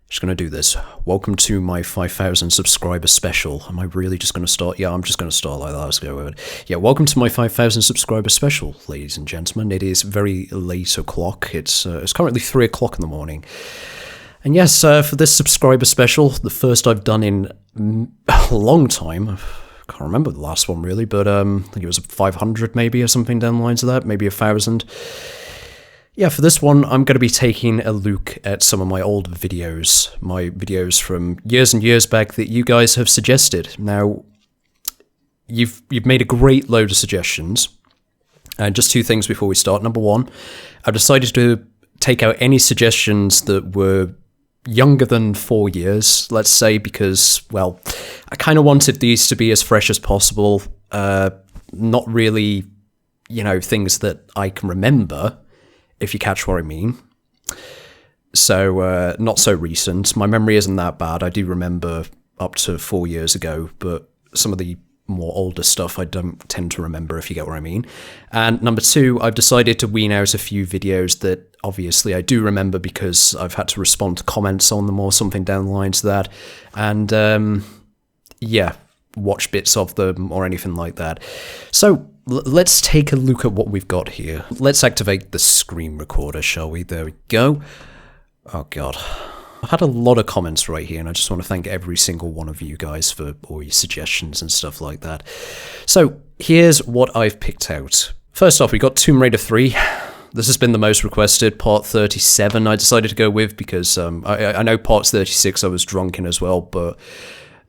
Just gonna do this. Welcome to my 5,000 subscriber special. Am I really just gonna start? Yeah, I'm just gonna start like that. Let's go with it. Yeah, welcome to my 5,000 subscriber special, ladies and gentlemen. It is very late o'clock. It's currently 3 o'clock in the morning. And yes, for this subscriber special, the first I've done in a long time. I can't remember the last one really, but I think it was 500 maybe or something down the lines of that, maybe 1,000. Yeah, for this one, I'm going to be taking a look at some of my old videos, my videos from years and years back that you guys have suggested. Now, you've made a great load of suggestions, and just two things before we start. Number one, I've decided to take out any suggestions that were younger than 4 years, let's say, because, well, I kind of wanted these to be as fresh as possible, not really, things that I can remember, if you catch what I mean. So, not so recent. My memory isn't that bad. I do remember up to 4 years ago, but some of the more older stuff I don't tend to remember, if you get what I mean. And number two, I've decided to wean out a few videos that obviously I do remember because I've had to respond to comments on them or something down the lines of that. And, yeah, watch bits of them or anything like that. So, let's take a look at what we've got here. Let's activate the screen recorder, shall we? There we go. Oh, God. I've had a lot of comments right here, and I just want to thank every single one of you guys for all your suggestions and stuff like that. So, here's what I've picked out. First off, we got Tomb Raider 3. This has been the most requested. Part 37 I decided to go with because I know part 36 I was drunk in as well, but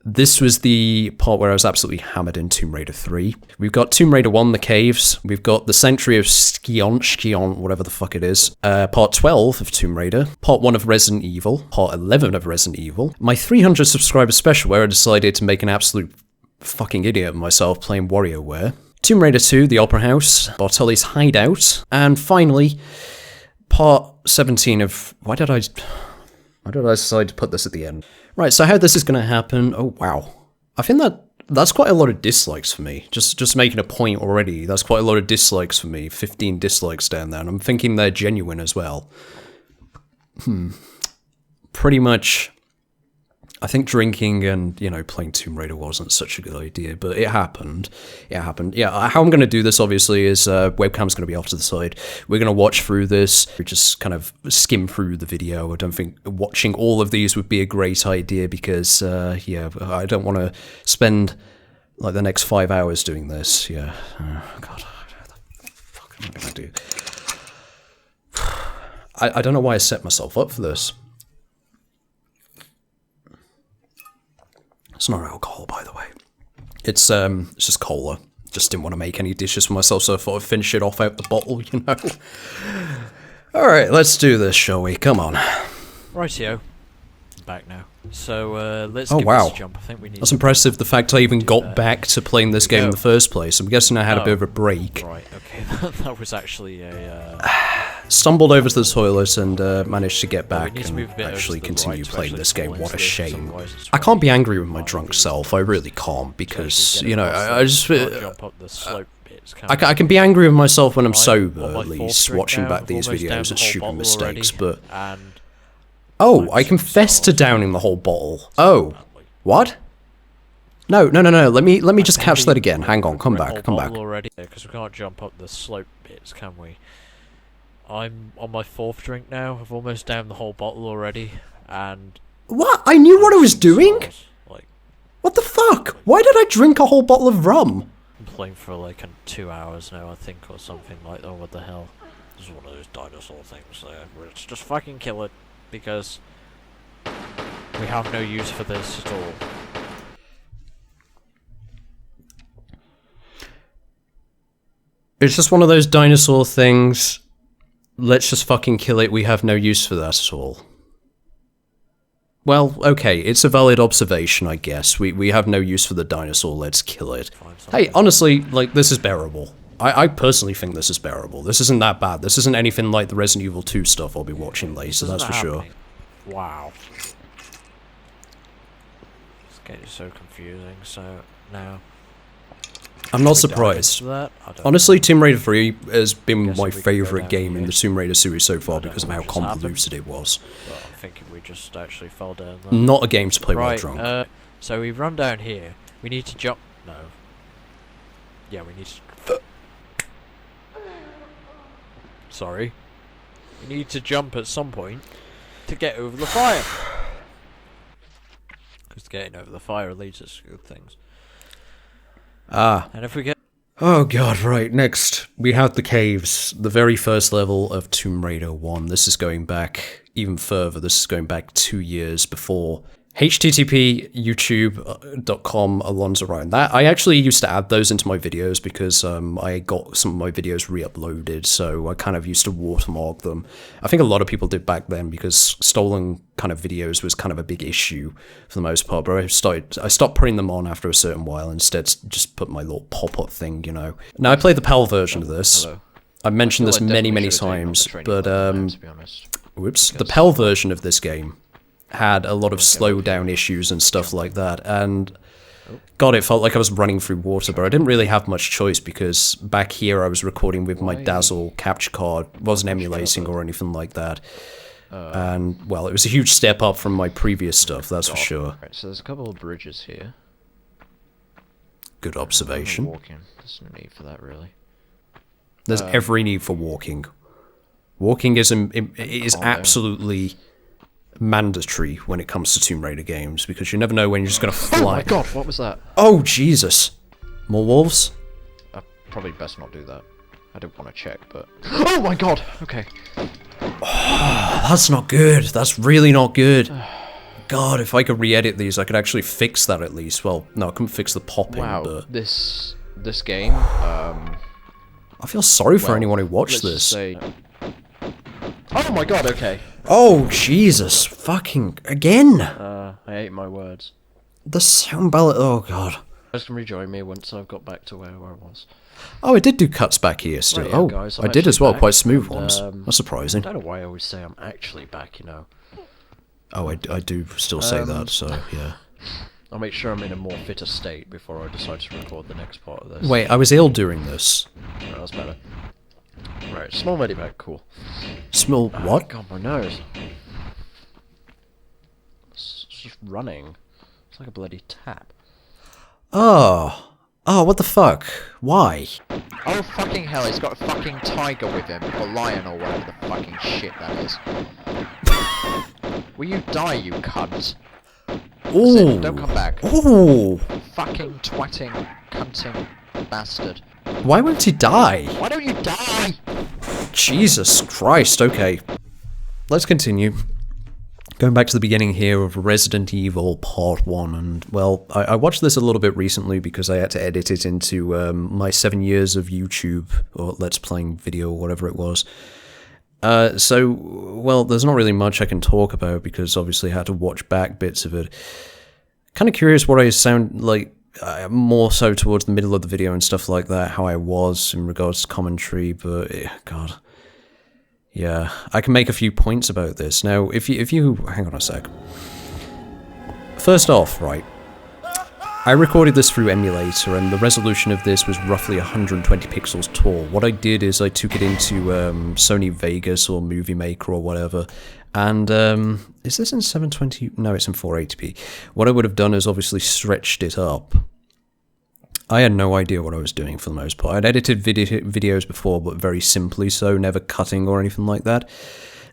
this was the part where I was absolutely hammered in Tomb Raider 3. We've got Tomb Raider 1, The Caves. We've got The Century of Skion, whatever the fuck it is. Part 12 of Tomb Raider. Part 1 of Resident Evil. Part 11 of Resident Evil. My 300 subscriber special where I decided to make an absolute fucking idiot of myself playing WarioWare. Tomb Raider 2, The Opera House. Bartoli's Hideout. And finally, Part 17 of... Why did I decide to put this at the end? Right, so how this is going to happen... Oh, wow. I think that's quite a lot of dislikes for me. Just making a point already. That's quite a lot of dislikes for me. 15 dislikes down there, and I'm thinking they're genuine as well. Pretty much... I think drinking and, playing Tomb Raider wasn't such a good idea, but it happened. It happened. Yeah, how I'm going to do this, obviously, is webcam's going to be off to the side. We're going to watch through this. We just kind of skim through the video. I don't think watching all of these would be a great idea because, yeah, I don't want to spend, like, the next 5 hours doing this. Yeah. God, what the fuck am I going to do? I don't know why I set myself up for this. It's not alcohol, by the way. It's just cola. Just didn't want to make any dishes for myself, so I thought I'd finish it off out the bottle, Alright, let's do this, shall we? Come on. Rightio. Back now. So, let's give this a jump. I think we need... That's impressive, the fact I even got back to playing this game in the first place. I'm guessing I had a bit of a break. Right, okay. That was actually a... Stumbled over to the toilet and managed to get back and move a bit actually over to the continue right playing to this game. What a shame. otherwise it's I can't be angry with my drunk self. I really can't because, I just... jump up the slope bits, I can be angry with myself when I'm I'm sober, on my at fourth least, drink watching now. back I've these almost downed videos the at whole stupid bottle mistakes, already, but... and Oh, I I'm confessed to so downing the whole bottle. Oh, what? No, let me just catch that again. Hang on, come back. already, because we can't jump up the slope bits, can we? I'm on my fourth drink now. I've almost downed the whole bottle already, and... What? I knew what I was doing? Like, What the fuck? Why did I drink a whole bottle of rum? I'm playing for like 2 hours now, I think, or something like that. Oh, what the hell? This is one of those dinosaur things there. Let's just fucking kill it, because we have no use for this at all. It's just one of those dinosaur things. Let's just fucking kill it. We have no use for that at all. Well, okay, it's a valid observation, I guess. We have no use for the dinosaur. Let's kill it. Hey, honestly, like, this is bearable. I personally think this is bearable. This isn't that bad. This isn't anything like the Resident Evil 2 stuff I'll be watching later, that's for sure. Wow. It's getting so confusing, so now... I'm not Should we dive surprised. into that? I don't Honestly, Tomb Raider 3 has been Guess my we can go favourite down game in here. the Tomb Raider series so far I don't because of know how what just happened. convoluted it was. Well, I'm thinking we just actually fell down there. Not a game to play while Right, drunk. so we run down here. We need to jump. No. Yeah, we need to. Sorry. We need to jump at some point to get over the fire. Because getting over the fire leads us to good things. Ah. And if we get. Oh god, right, next we have the caves, the very first level of Tomb Raider 1. This is going back even further, this is going back 2 years before. http youtube.com Alonzo Ryan. That I actually used to add those into my videos because I got some of my videos re-uploaded, so I kind of used to watermark them. I think a lot of people did back then because stolen kind of videos was kind of a big issue for the most part, but I stopped putting them on after a certain while, instead just put my little pop-up thing, you know. Now I played the PAL version of this. Hello. I've mentioned this I many, many definitely times, should've taken off the but training wheels, to be honest. whoops, the Because- PAL version of this game had a lot of Okay, slowdown issues and stuff like that, and God, it felt like I was running through water, but I didn't really have much choice because back here I was recording with my Why? Dazzle capture card, wasn't emulating or anything like that, and well, it was a huge step up from my previous stuff, that's for sure. Right, so there's a couple of bridges here. Good I'm observation. walking. There's no need for that, really. There's every need for walking. Walking is Calm down. absolutely mandatory when it comes to Tomb Raider games because you never know when you're just gonna Oh fly. my god, what was that? Oh Jesus! More wolves? Probably best not do that. I don't want to check, but... Oh my god! Okay. That's not good. That's really not good. God, if I could re-edit these, I could actually fix that at least. Well, no, I couldn't fix the popping, Wow, but this game, I feel sorry for well, anyone who watched let's this. just say... Oh my god, okay. Oh Jesus! Fucking again! I ate my words. The sound ballot. Oh God. You guys can rejoin me once I've got back to where I was. Oh, it did do cuts back here still. Right, yeah, oh, guys, I'm I did as actually well. back, Quite smooth and, ones. That's surprising. I don't know why I always say I'm actually back, you know. Oh, I do still say that. So yeah. I'll make sure I'm in a more fitter state before I decide to record the next part of this. Wait, I was ill during this. Right, that's better. Right, small medibag, cool. Smell what? God, my nose. It's just running. It's like a bloody tap. Oh. Oh, what the fuck? Why? Oh fucking hell, he's got a fucking tiger with him, or lion, or whatever the fucking shit that is. Will you die, you cunt? Ooh. Don't come back. Ooh. Fucking twatting, cunting bastard. Why won't he die? Why don't you die? Jesus Christ, okay. Let's continue. Going back to the beginning here of Resident Evil Part 1, and, well, I watched this a little bit recently because I had to edit it into my 7 years of YouTube, or Let's Playing video, or whatever it was. So, well, there's not really much I can talk about because obviously I had to watch back bits of it. Kind of curious what I sound like, more so towards the middle of the video and stuff like that, how I was in regards to commentary, but, God... Yeah, I can make a few points about this. Now, if you hang on a sec. First off, right, I recorded this through emulator, and the resolution of this was roughly 120 pixels tall. What I did is I took it into Sony Vegas or Movie Maker or whatever, and is this in 720? No, it's in 480p. What I would have done is obviously stretched it up. I had no idea what I was doing for the most part. I'd edited videos before, but very simply so, never cutting or anything like that.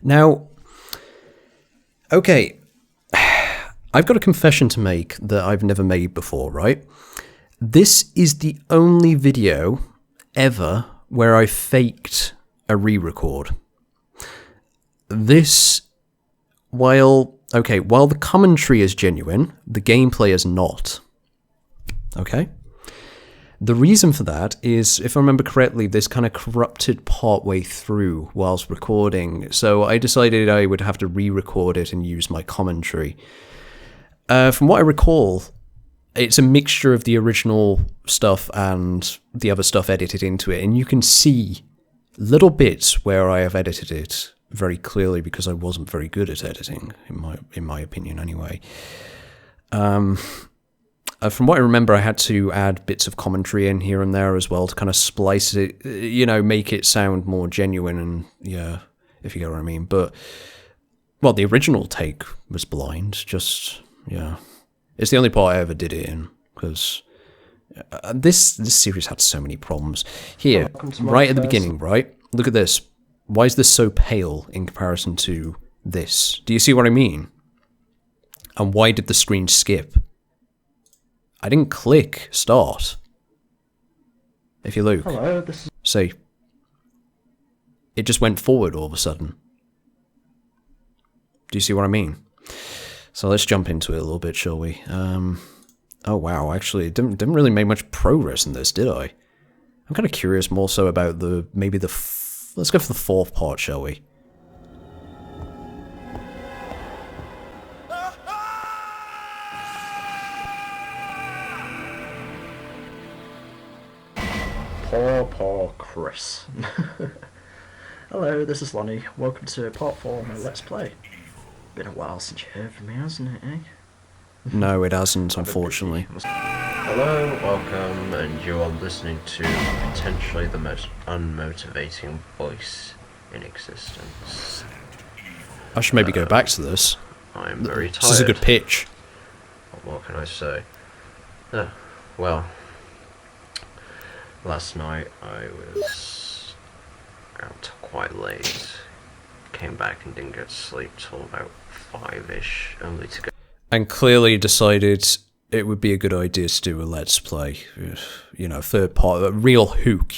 Now, okay, I've got a confession to make that I've never made before, right? This is the only video ever where I faked a re-record. This, while the commentary is genuine, the gameplay is not. Okay? The reason for that is, if I remember correctly, this kind of corrupted partway through whilst recording, so I decided I would have to re-record it and use my commentary. From what I recall, it's a mixture of the original stuff and the other stuff edited into it, and you can see little bits where I have edited it very clearly because I wasn't very good at editing, in my opinion anyway. From what I remember, I had to add bits of commentary in here and there as well to kind of splice it, make it sound more genuine and, yeah, if you get what I mean. But, well, the original take was blind, just, yeah. It's the only part I ever did it in, because this series had so many problems. Here, right at the beginning, right? Look at this. Why is this so pale in comparison to this? Do you see what I mean? And why did the screen skip? I didn't click start. If you look, Hello, see, it just went forward all of a sudden. Do you see what I mean? So let's jump into it a little bit, shall we? Oh wow, actually, didn't really make much progress in this, did I? I'm kind of curious more so about let's go for the fourth part, shall we? Poor Chris. Hello, this is Lonnie. Welcome to part 4 of my Let's Play. Been a while since you heard from me, hasn't it, eh? No, it hasn't, unfortunately. Hello, welcome, and you are listening to potentially the most unmotivating voice in existence. I should maybe go back to this. I am very tired. This is a good pitch. What can I say? Well, last night I was out quite late. Came back and didn't get to sleep till about 5-ish, only to go. And clearly decided it would be a good idea to do a Let's Play. Third part, a real hook,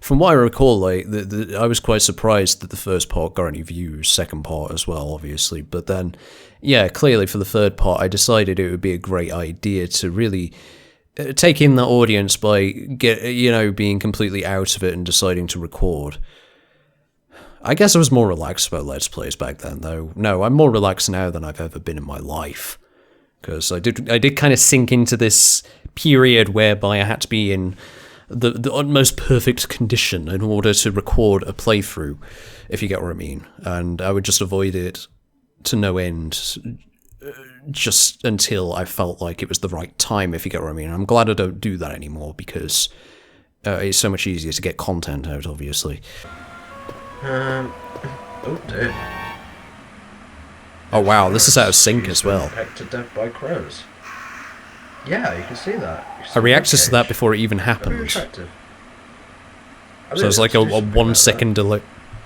From what I recall, like, I was quite surprised that the first part got any views, second part as well, obviously. But then, yeah, clearly for the third part, I decided it would be a great idea to really take in the audience by, being completely out of it and deciding to record. I guess I was more relaxed about Let's Plays back then, though. No, I'm more relaxed now than I've ever been in my life. Because I did kind of sink into this period whereby I had to be in the utmost perfect condition in order to record a playthrough, if you get what I mean. And I would just avoid it to no end, just until I felt like it was the right time, if you get what I mean. I'm glad I don't do that anymore, because it's so much easier to get content out, obviously. Oh dear. Oh wow, this is out of sync as well. Pecked to death by crows. Yeah, you can see that. I reacted to that before it even Very happened. attractive. So it's like a 1 second delay.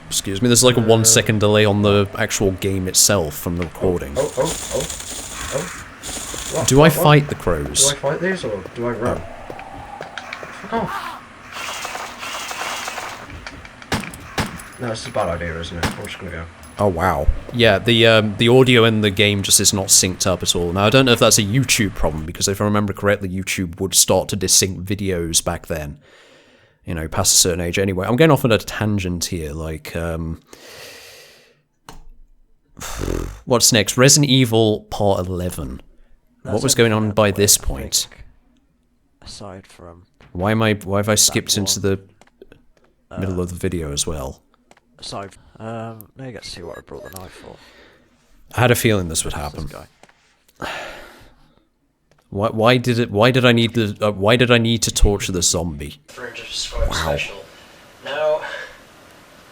Excuse me, there's like a 1 second delay on the actual game itself from the recording. Oh. What, Do I what? fight the Do crows? I fight these or do I run? Fuck off. No, this is a bad idea, isn't it? I'm just gonna go. Oh wow. Yeah, the audio in the game just is not synced up at all. Now I don't know if that's a YouTube problem, because if I remember correctly, YouTube would start to desync videos back then. Past a certain age. Anyway, I'm getting off on a tangent here. Like, what's next? Resident Evil Part 11. What was going on by this point? Aside from Why have I skipped into one, the middle of the video as well? now you get to see what I brought the knife for. I had a feeling this would This happen. guy. Why did I need to torture the zombie? Wow. Now,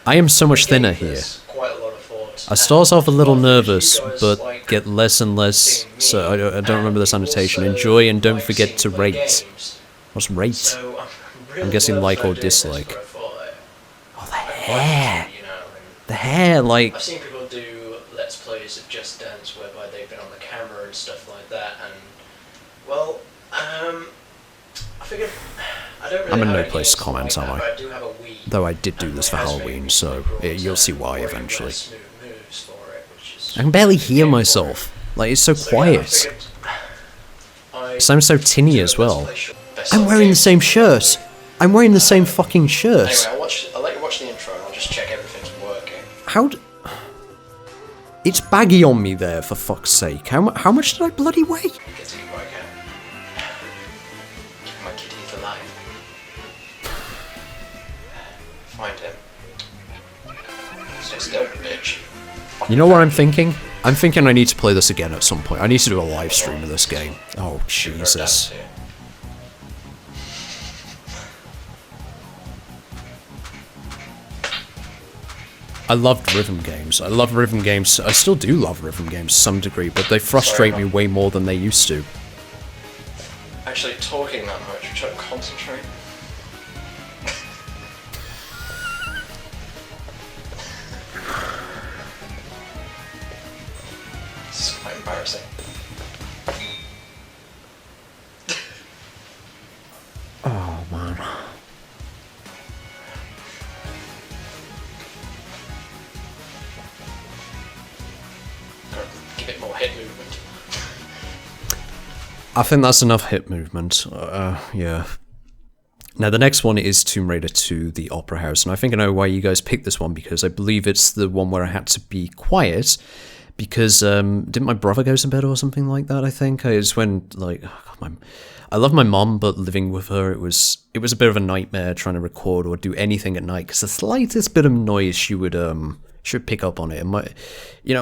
I am so much thinner here. quite a lot of thought. I start off a little And nervous, videos but like get less and less. So I don't remember this annotation. Enjoy and don't forget to rate. What's rate? So I'm guessing like or dislike. Oh, the hair. You know, and The hair, like, I've seen people do Let's Plays of Just Dance whereby they've been on the camera and stuff like that, and well, I figured I don't really I'm in have no any place to games comment, like am that, I? but I do have a Wii. though I did do And this it for has Halloween, made so really you'll see good, why really eventually. smooth moves for it, which is I can barely hear good for myself. Like, it's so it. So, yeah, I quiet. figured I Sounds so do tinny a as Let's well. Play show. Best I'm of wearing the games. same shirt. I'm wearing the same fucking shirt. Anyway, I'll let you watch the intro and I'll just check everything's working. It's baggy on me there, for fuck's sake. How much did I bloody weigh? Get to you where I can. Keep my kitties alive. Find him. Stay still, bitch. You know what I'm thinking? I'm thinking I need to play this again at some point. I need to do a live stream of this game. Oh, Jesus. I loved rhythm games. I love rhythm games. I still do love rhythm games to some degree, but they frustrate me way more than they used to. Actually, talking that much, I'm trying to concentrate. This is quite embarrassing. Oh, man. Gotta give it more hip movement. I think that's enough hip movement. Yeah. Now, the next one is Tomb Raider 2, The Opera House, and I think I know why you guys picked this one, because I believe it's the one where I had to be quiet, because, didn't my brother go to bed or something like that, I think? It's when, like, oh God, I love my mum, but living with her, it was a bit of a nightmare trying to record or do anything at night, because the slightest bit of noise she would pick up on it, and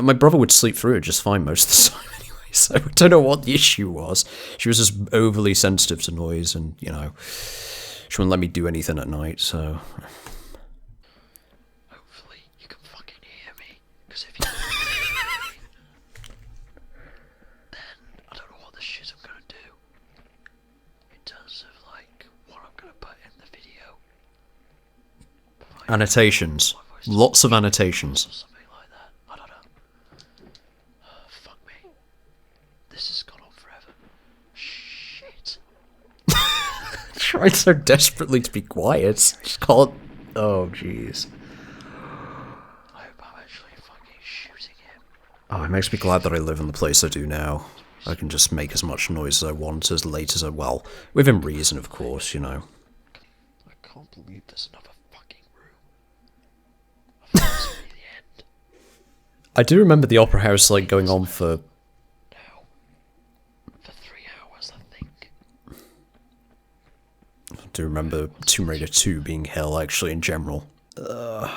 my brother would sleep through it just fine most of the time anyway, so I don't know what the issue was. She was just overly sensitive to noise, and, she wouldn't let me do anything at night, so... Hopefully you can fucking hear me, because if you can't hear me, then I don't know what the shit I'm gonna do. In terms of, like, what I'm gonna put in the video. Annotations. Lots of annotations. Or something like that. I don't know. Fuck me. This has gone on forever. Shit. Trying so desperately to be quiet. Just can't. Oh, jeez. I hope I'm actually fucking shooting him. Oh, it makes me glad that I live in the place I do now. I can just make as much noise as I want, as late as I... Well, within reason, of course, I can't believe there's another fucking room. I thought this would be the end. I do remember the Opera House, like, going on for... Now. For 3 hours, I think. I do remember Tomb Raider 2 being hell, actually, in general. I'm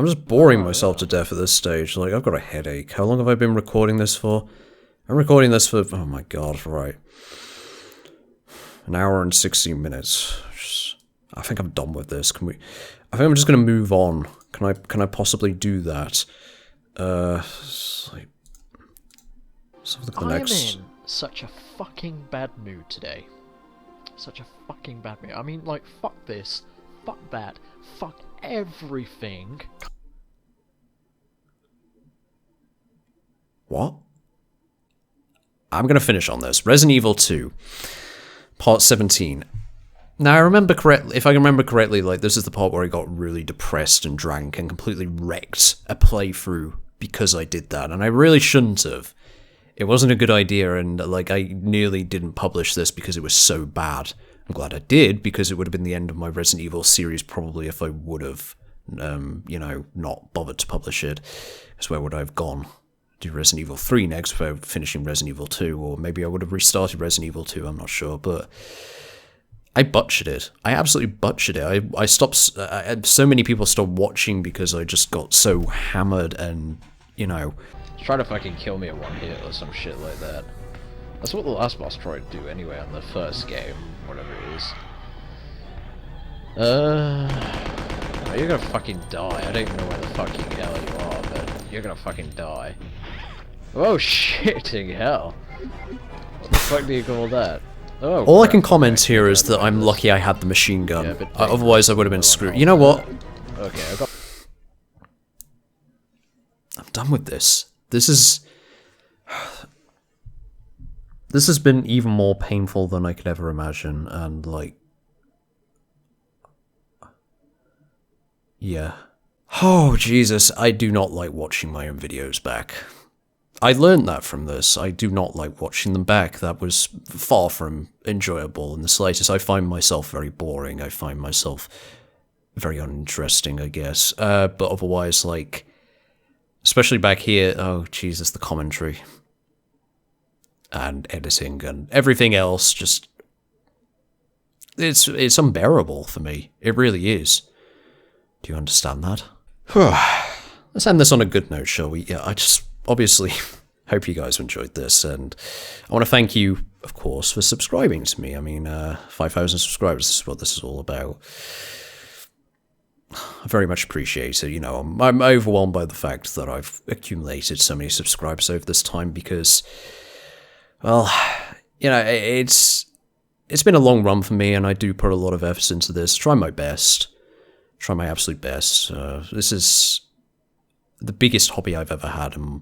just boring myself to death at this stage. Like, I've got a headache. How long have I been recording this for? I'm recording this for... Oh my god, right. An hour and 16 minutes. I think I'm done with this. Can we... I think I'm just going to move on. Can I possibly do that? Let's look at the next... I'm in such a fucking bad mood today. Such a fucking bad mood. I mean, like, fuck this. Fuck that. Fuck everything. What? I'm going to finish on this. Resident Evil 2. Part 17. Now, if I remember correctly, like, this is the part where I got really depressed and drank and completely wrecked a playthrough because I did that, and I really shouldn't have. It wasn't a good idea, and, like, I nearly didn't publish this because it was so bad. I'm glad I did, because it would have been the end of my Resident Evil series probably if I would have, not bothered to publish it. Because where would I have gone? Do Resident Evil 3 next without finishing Resident Evil 2, or maybe I would have restarted Resident Evil 2, I'm not sure, but... I butchered it. I absolutely butchered it. I stopped... so many people stopped watching because I just got so hammered and, Try to fucking kill me at one hit or some shit like that. That's what the last boss tried to do anyway on the first game, whatever it is. You're gonna fucking die. I don't even know where the fucking hell you are, but you're gonna fucking die. Oh shitting hell. What the fuck do you call that? Oh, all I can comment here is that I'm lucky I had the machine gun. Yeah, but Otherwise I would have been screwed. You know what? Okay, I got... I'm done with this. This has been even more painful than I could ever imagine, and, like... Yeah. Oh, Jesus, I do not like watching my own videos back. I learned that from this. I do not like watching them back. That was far from enjoyable in the slightest. I find myself very boring. I find myself very uninteresting, I guess. But otherwise, like... Especially back here, oh, Jesus, the commentary. And editing and everything else, just... It's unbearable for me. It really is. Do you understand that? Let's end this on a good note, shall we? Yeah, obviously, hope you guys enjoyed this, and I want to thank you, of course, for subscribing to me. I mean, 5,000 subscribers is what this is all about. I very much appreciate it. You know, I'm overwhelmed by the fact that I've accumulated so many subscribers over this time because, well, you know, it's been a long run for me, and I do put a lot of effort into this. Try my best. Try my absolute best. This is the biggest hobby I've ever had, and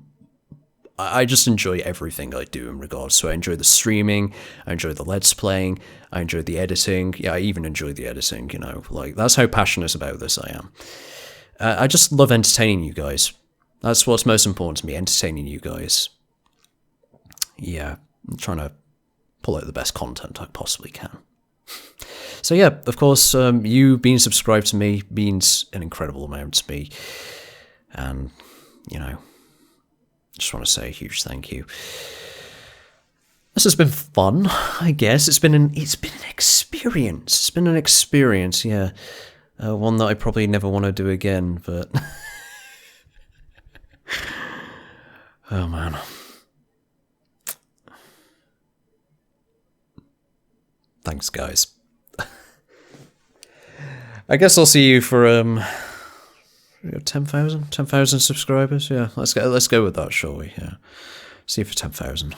I just enjoy everything I do in regards to it. I enjoy the streaming, I enjoy the Let's Playing, I enjoy the editing. Yeah, I even enjoy the editing, you know. Like, that's how passionate about this I am. I just love entertaining you guys. That's what's most important to me, entertaining you guys. Yeah, I'm trying to pull out the best content I possibly can. So yeah, of course, you being subscribed to me means an incredible amount to me. And, you know, just want to say a huge thank you. This has been fun, I guess. It's been an experience. It's been an experience, yeah. One that I probably never want to do again, but oh man. Thanks, guys. I guess I'll see you for 10,000 subscribers. Yeah, let's go with that, shall we? Yeah, see you for 10,000.